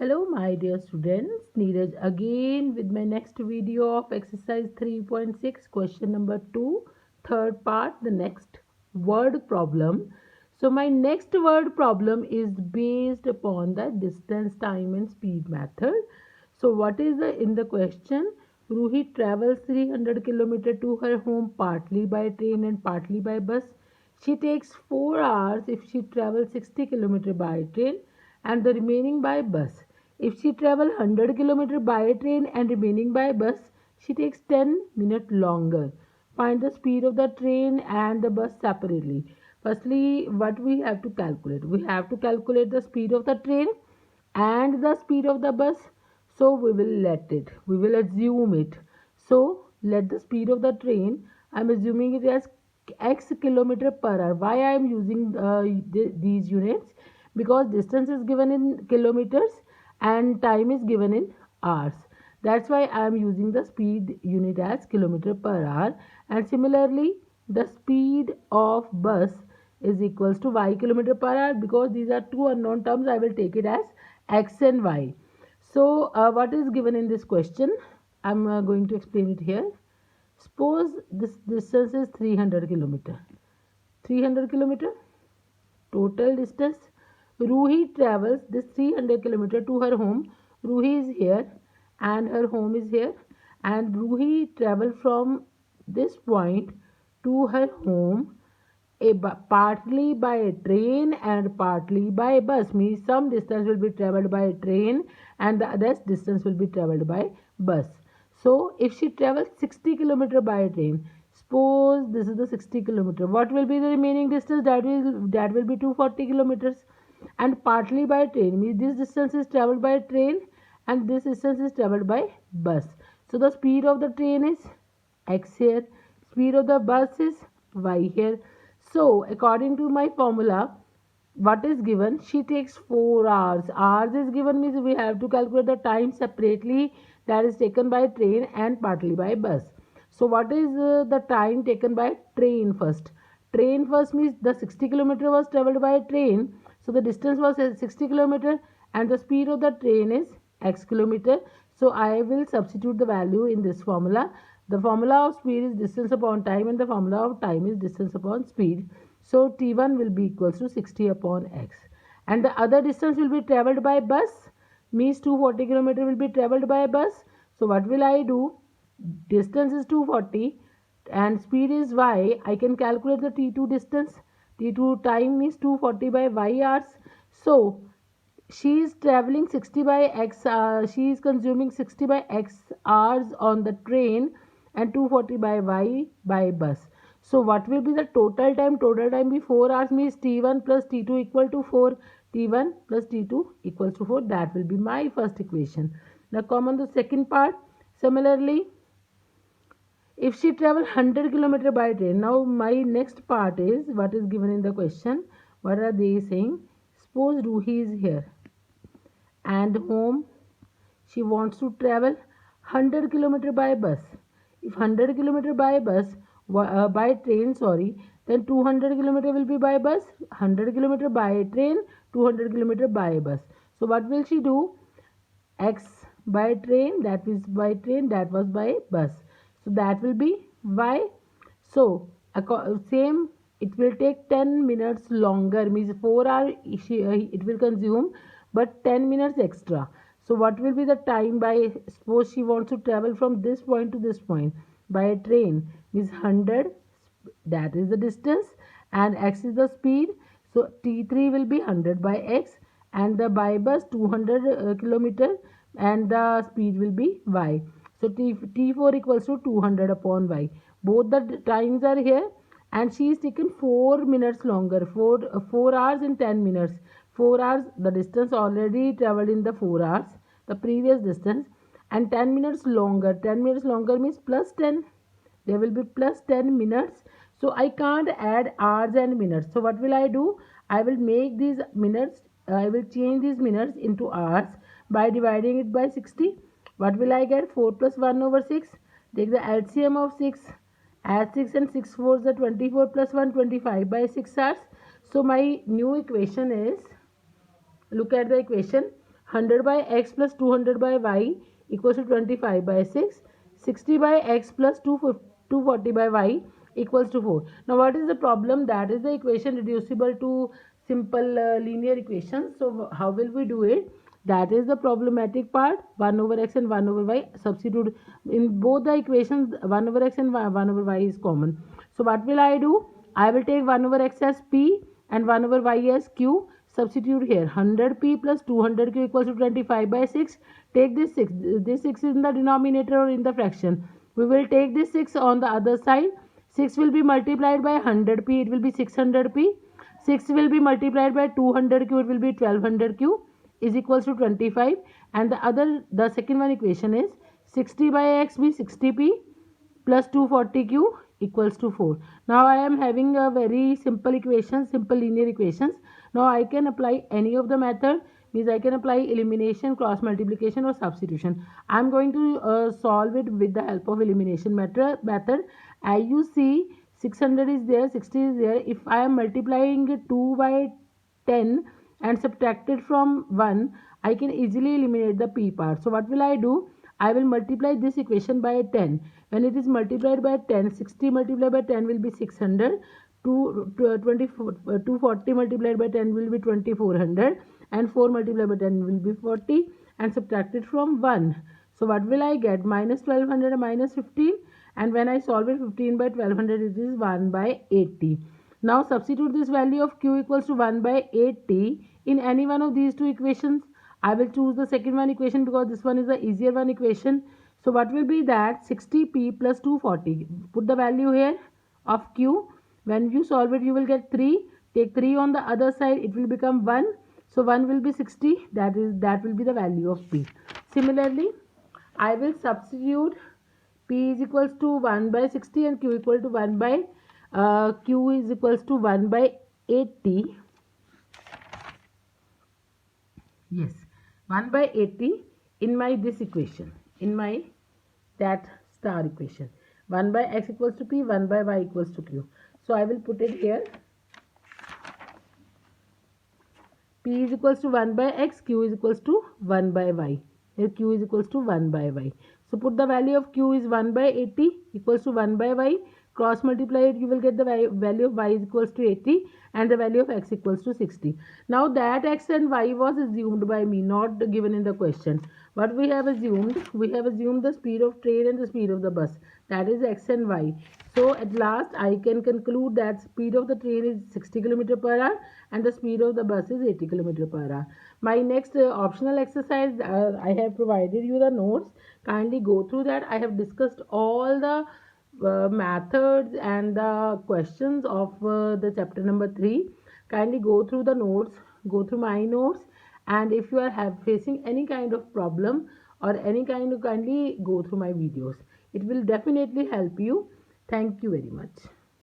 Hello my dear students, Neeraj again with my next video of exercise 3.6 question number 2, third part, the next word problem. So my next word problem is based upon the distance, time and speed method. So what is in the question? Ruhi travels 300 km to her home partly by train and partly by bus. She takes 4 hours if she travels 60 km by train and the remaining by bus. If she travels 100 km by train and remaining by bus, she takes 10 minutes longer. Find the speed of the train and the bus separately. Firstly, what we have to calculate? We have to calculate the speed of the train and the speed of the bus. So we will assume it. So let the speed of the train, I'm assuming it as x kilometer per hour. Why I am using these units? Because distance is given in kilometers and time is given in hours. That's why I am using the speed unit as kilometer per hour. And similarly, the speed of bus is equals to y kilometer per hour. Because these are two unknown terms, I will take it as x and y. So what is given in this question? I'm going to explain it here. Suppose this distance is 300 kilometer. 300 kilometer total distance. Ruhi travels this 300 kilometer to her home. Ruhi is here and her home is here. And Ruhi travels from this point to her home partly by train and partly by bus. Means some distance will be travelled by train and the other distance will be travelled by bus. So if she travels 60 km by train, suppose this is the 60 km, what will be the remaining distance? That will be 240 kilometers. And partly by train means this distance is travelled by train and this distance is travelled by bus. So the speed of the train is x here, speed of the bus is y here. So according to my formula, what is given? She takes 4 hours. Hours is given means we have to calculate the time separately, that is taken by train and partly by bus. So what is the time taken by train first? Train first means the 60 km was travelled by train. So the distance was 60 km and the speed of the train is x kilometer. So I will substitute the value in this formula. The formula of speed is distance upon time and the formula of time is distance upon speed. So T1 will be equals to 60 upon x. And the other distance will be travelled by bus. Means 240 km will be travelled by bus. So what will I do? Distance is 240 and speed is y. I can calculate the T2 distance. T2 time is 240 by y hours. So she is traveling 60 by x, she is consuming 60 by x hours on the train and 240 by y by bus. So what will be the total time? Total time be 4 hours means T1 plus T2 equal to 4. T1 plus T2 equals to 4. That will be my first equation. Now come on the second part. Similarly, if she travel 100 km by train, now my next part is what is given in the question. What are they saying? Suppose Ruhi is here and home she wants to travel 100 km by bus. If 100 km by bus, by train, sorry, then 200 km will be by bus, 100 km by train, 200 km by bus. So what will she do? X by train, that is by train, that was by bus. So that will be y. So same, it will take 10 minutes longer, means 4 hours it will consume, but 10 minutes extra. So what will be the time by, suppose she wants to travel from this point to this point by a train, means 100, that is the distance and x is the speed. So T3 will be 100 by x and the by bus 200 kilometer and the speed will be y. So T4 equals to 200 upon y. Both the times are here and she is taken 4 minutes longer, 4 hours and 10 minutes. 4 hours, the distance already travelled in the 4 hours, the previous distance, and 10 minutes longer. 10 minutes longer means plus 10. There will be plus 10 minutes. So I can't add hours and minutes. So what will I do? I will make these minutes, I will change these minutes into hours by dividing it by 60. What will I get? 4 plus 1 over 6. Take the LCM of 6. Add 6 and 6 4s are 24 plus 1 25 by 6 hours. So my new equation is, look at the equation, 100 by x plus 200 by y equals to 25 by 6. 60 by x plus 240 by y equals to 4. Now what is the problem? That is the equation reducible to simple linear equations. So how will we do it? That is the problematic part. 1 over x and 1 over y. Substitute in both the equations. 1 over x and 1 over y is common. So what will I do? I will take 1 over x as p and 1 over y as q. Substitute here. 100p plus 200q equals to 25 by 6. Take this 6. This 6 is in the denominator or in the fraction. We will take this 6 on the other side. 6 will be multiplied by 100p. It will be 600p. 6 will be multiplied by 200q. It will be 1200q is equals to 25. And the second one equation is 60 by x be 60p plus 240q equals to 4. Now I am having a very simple equation, simple linear equations. Now I can apply any of the method, means I can apply elimination, cross multiplication or substitution. I am going to solve it with the help of elimination method. As you see, 600 is there, 60 is there. If I am multiplying 2 by 10 and subtracted from 1, I can easily eliminate the p part. So what will I do? I will multiply this equation by 10. When it is multiplied by 10, 60 multiplied by 10 will be 600. 240 multiplied by 10 will be 2400 and 4 multiplied by 10 will be 40 and subtracted from 1. So what will I get? Minus 1200 and minus 15, and when I solve it, 15 by 1200 it is 1 by 80. Now substitute this value of q equals to 1 by 80 in any one of these two equations. I will choose the second one equation because this one is the easier one equation. So what will be that? 60p plus 240. Put the value here of q. When you solve it, you will get 3. Take 3 on the other side, it will become 1. So 1 will be 60. That will be the value of p. Similarly, I will substitute p is equals to 1 by 60 and q equal to 1 by q is equals to 1 by 80. Yes, 1 by 80 in my this equation, in my that star equation. 1 by x equals to p, 1 by y equals to q. So I will put it here. P is equals to 1 by x, q is equals to 1 by y. Here q is equals to 1 by y. So put the value of q is 1 by 80 equals to 1 by y. Cross multiply it, you will get the value of y is equals to 80 and the value of x equals to 60. Now that x and y was assumed by me, not given in the question. What we have assumed? We have assumed the speed of train and the speed of the bus. That is x and y. So at last I can conclude that speed of the train is 60 km per hour and the speed of the bus is 80 km per hour. My next optional exercise, I have provided you the notes. Kindly go through that. I have discussed all the methods and the questions of the chapter number 3. Kindly go through the notes, go through my notes, and if you are facing any kind of problem or any kind of, kindly go through my videos. It will definitely help you. Thank you very much.